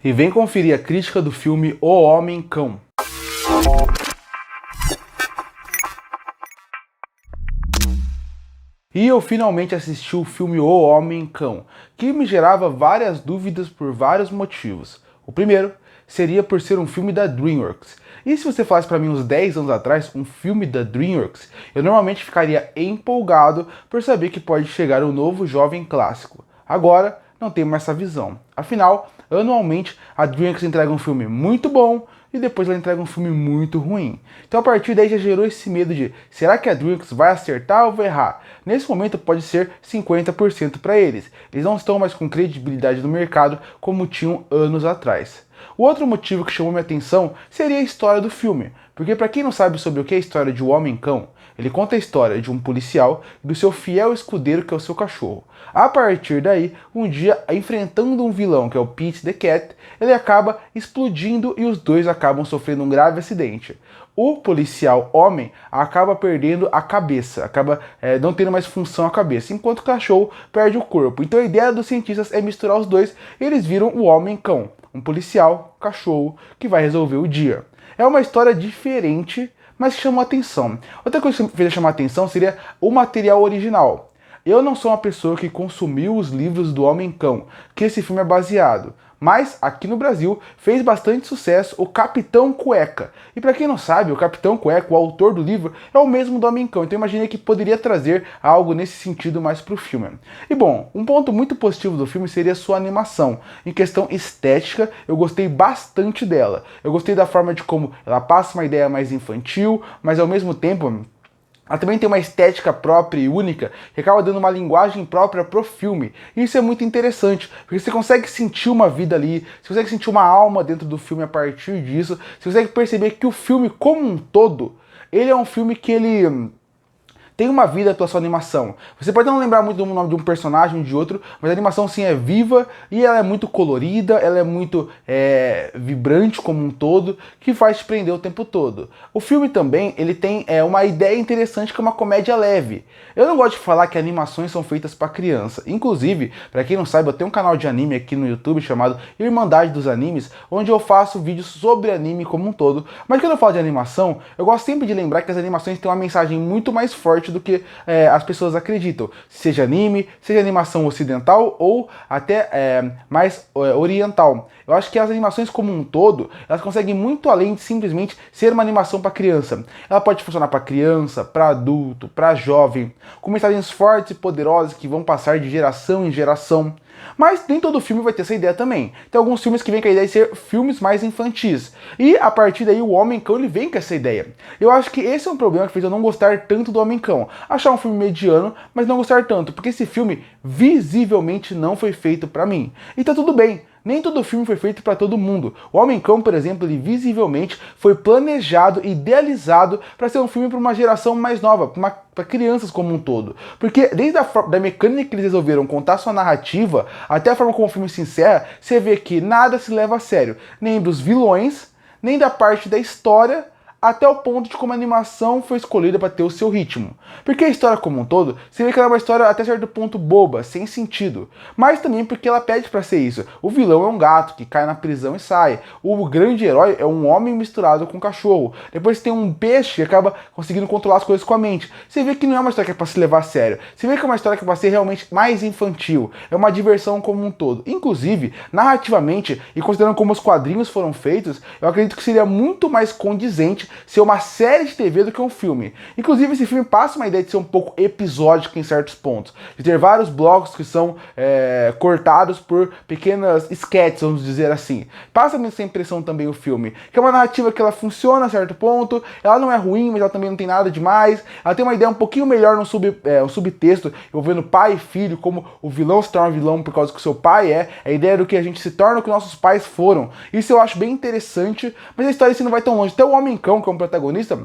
E vem conferir a crítica do filme O Homem-Cão. E eu finalmente assisti o filme O Homem-Cão, que me gerava várias dúvidas por vários motivos. O primeiro seria por ser um filme da DreamWorks. E se você falasse para mim uns 10 anos atrás um filme da DreamWorks, eu normalmente ficaria empolgado por saber que pode chegar um novo jovem clássico. Agora, não tenho mais essa visão. Afinal, anualmente a DreamWorks entrega um filme muito bom e depois ela entrega um filme muito ruim. Então a partir daí já gerou esse medo de, será que a DreamWorks vai acertar ou vai errar? Nesse momento pode ser 50% para eles. Eles não estão mais com credibilidade no mercado como tinham anos atrás. O outro motivo que chamou minha atenção seria a história do filme, porque para quem não sabe sobre o que é a história de O Homem-Cão, ele conta a história de um policial e do seu fiel escudeiro que é o seu cachorro. A partir daí, um dia, enfrentando um vilão que é o Pete the Cat, ele acaba explodindo e os dois acabam sofrendo um grave acidente. O policial homem acaba perdendo a cabeça, acaba não tendo mais função a cabeça, enquanto o cachorro perde o corpo. Então a ideia dos cientistas é misturar os dois e eles viram o Homem-Cão, um policial, cachorro, que vai resolver o dia. É uma história diferente, mas chamou atenção. Outra coisa que fez chamar atenção seria o material original. Eu não sou uma pessoa que consumiu os livros do Homem-Cão, que esse filme é baseado. Mas, aqui no Brasil, fez bastante sucesso o Capitão Cueca. E para quem não sabe, o Capitão Cueca, o autor do livro, é o mesmo do Homem-Cão. Então eu imaginei que poderia trazer algo nesse sentido mais pro filme. E bom, um ponto muito positivo do filme seria a sua animação. Em questão estética, eu gostei bastante dela. Eu gostei da forma de como ela passa uma ideia mais infantil, mas ao mesmo tempo ela também tem uma estética própria e única, que acaba dando uma linguagem própria pro filme. E isso é muito interessante, porque você consegue sentir uma vida ali, você consegue sentir uma alma dentro do filme a partir disso, você consegue perceber que o filme como um todo, ele é um filme que ele tem uma vida pela sua animação. Você pode não lembrar muito do nome de um personagem ou de outro, mas a animação sim é viva e ela é muito colorida, ela é muito vibrante como um todo, que faz te prender o tempo todo. O filme também, ele tem uma ideia interessante que é uma comédia leve. Eu não gosto de falar que animações são feitas para criança. Inclusive, para quem não sabe, eu tenho um canal de anime aqui no YouTube chamado Irmandade dos Animes, onde eu faço vídeos sobre anime como um todo. Mas quando eu falo de animação, eu gosto sempre de lembrar que as animações têm uma mensagem muito mais forte do que as pessoas acreditam. Seja anime, seja animação ocidental ou até mais oriental. Eu acho que as animações como um todo, elas conseguem muito além de simplesmente ser uma animação para criança. Ela pode funcionar para criança, para adulto, para jovem, com mensagens fortes e poderosas que vão passar de geração em geração. Mas nem todo filme vai ter essa ideia também. Tem alguns filmes que vêm com a ideia de ser filmes mais infantis. E a partir daí o Homem-Cão ele vem com essa ideia. Eu acho que esse é um problema que fez eu não gostar tanto do Homem-Cão. Achar um filme mediano, mas não gostar tanto. Porque esse filme visivelmente não foi feito pra mim. E tá tudo bem. Nem todo filme foi feito para todo mundo. O Homem-Cão, por exemplo, ele visivelmente foi planejado, idealizado para ser um filme para uma geração mais nova, para crianças como um todo. Porque desde da mecânica que eles resolveram contar sua narrativa, até a forma como o filme se encerra, você vê que nada se leva a sério. Nem dos vilões, nem da parte da história, até o ponto de como a animação foi escolhida para ter o seu ritmo. Porque a história como um todo, você vê que ela é uma história até certo ponto boba, sem sentido. Mas também porque ela pede para ser isso. O vilão é um gato que cai na prisão e sai. O grande herói é um homem misturado com um cachorro. Depois tem um peixe que acaba conseguindo controlar as coisas com a mente. Você vê que não é uma história que é para se levar a sério. Você vê que é uma história que é para ser realmente mais infantil. É uma diversão como um todo. Inclusive, narrativamente, e considerando como os quadrinhos foram feitos, eu acredito que seria muito mais condizente ser uma série de TV do que um filme. Inclusive, esse filme passa uma ideia de ser um pouco episódico em certos pontos. De ter vários blocos que são cortados por pequenas sketches, vamos dizer assim. Passa essa impressão também o filme. Que é uma narrativa que ela funciona a certo ponto, ela não é ruim, mas ela também não tem nada demais. Ela tem uma ideia um pouquinho melhor no subtexto, envolvendo pai e filho, como o vilão se torna vilão por causa que o seu pai é. A ideia do que a gente se torna o que nossos pais foram. Isso eu acho bem interessante, mas a história assim não vai tão longe. Até o Homem-Cão, que é um protagonista,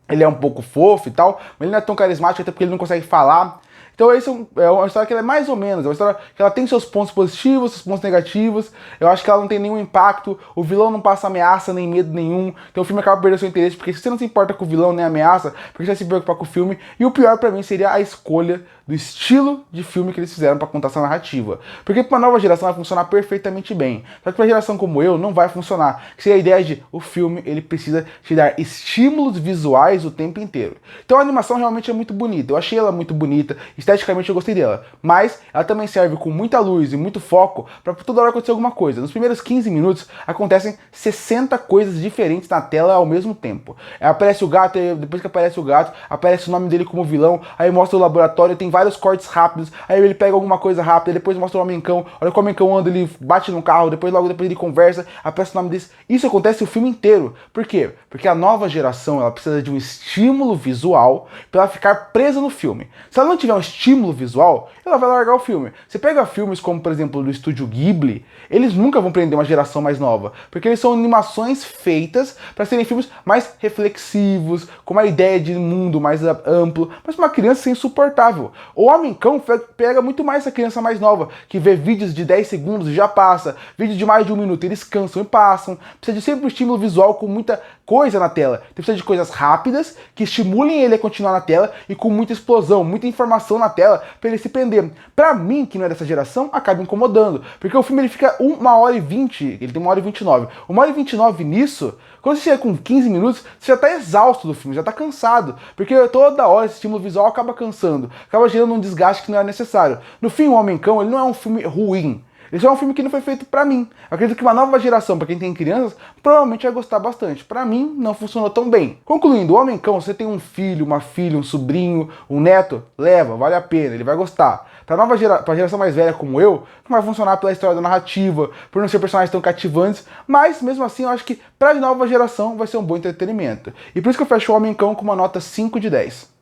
ele é um pouco fofo e tal, mas ele não é tão carismático até porque ele não consegue falar. Então esse é uma história que ela é mais ou menos, é uma história que ela tem seus pontos positivos, seus pontos negativos. Eu acho que ela não tem nenhum impacto, o vilão não passa ameaça nem medo nenhum, então o filme acaba perdendo seu interesse, porque se você não se importa com o vilão nem a ameaça, porque você vai se preocupar com o filme. E o pior pra mim seria a escolha do estilo de filme que eles fizeram para contar essa narrativa. Porque para uma nova geração vai funcionar perfeitamente bem. Só que para uma geração como eu não vai funcionar. Que seria a ideia de o filme ele precisa te dar estímulos visuais o tempo inteiro. Então a animação realmente é muito bonita. Eu achei ela muito bonita, esteticamente eu gostei dela. Mas ela também serve com muita luz e muito foco para toda hora acontecer alguma coisa. Nos primeiros 15 minutos acontecem 60 coisas diferentes na tela ao mesmo tempo. Aparece o gato, e depois que aparece o gato, aparece o nome dele como vilão, aí mostra o laboratório, tem vários cortes rápidos, aí ele pega alguma coisa rápida, depois mostra o Homem-Cão, olha como o Homem-Cão anda, ele bate num carro, logo depois ele conversa, aparece o nome desse. Isso acontece o filme inteiro. Por quê? Porque a nova geração ela precisa de um estímulo visual para ela ficar presa no filme. Se ela não tiver um estímulo visual, ela vai largar o filme. Você pega filmes como, por exemplo, do estúdio Ghibli, eles nunca vão prender uma geração mais nova, porque eles são animações feitas para serem filmes mais reflexivos, com uma ideia de mundo mais amplo, mas para uma criança isso é insuportável. O Homem-Cão pega muito mais essa criança mais nova, que vê vídeos de 10 segundos e já passa, vídeos de mais de 1 minuto, eles cansam e passam, precisa de sempre um estímulo visual com muita coisa na tela, precisa de coisas rápidas, que estimulem ele a continuar na tela e com muita explosão, muita informação na tela, para ele se prender. Pra mim, que não é dessa geração, acaba incomodando, porque o filme ele fica 1h20, ele tem 1h29, 1h29 nisso, quando você chega com 15 minutos, você já tá exausto do filme, já tá cansado, porque toda hora esse estímulo visual acaba cansando, acaba gerando um desgaste que não é necessário. No fim, O Homem-Cão, ele não é um filme ruim, ele só é um filme que não foi feito pra mim. Eu acredito que uma nova geração, pra quem tem crianças, provavelmente vai gostar bastante. Pra mim, não funcionou tão bem. Concluindo, O Homem-Cão, você tem um filho, uma filha, um sobrinho, um neto, leva, vale a pena, ele vai gostar. Pra geração mais velha como eu, não vai funcionar pela história da narrativa, por não ser personagens tão cativantes, mas mesmo assim eu acho que pra nova geração vai ser um bom entretenimento. E por isso que eu fecho O Homem-Cão com uma nota 5 de 10.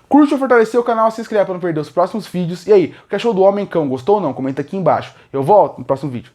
Curte ou fortalecer o canal, se inscreve para não perder os próximos vídeos. E aí, o que achou do Homem-Cão? Gostou ou não? Comenta aqui embaixo. Eu volto no próximo vídeo.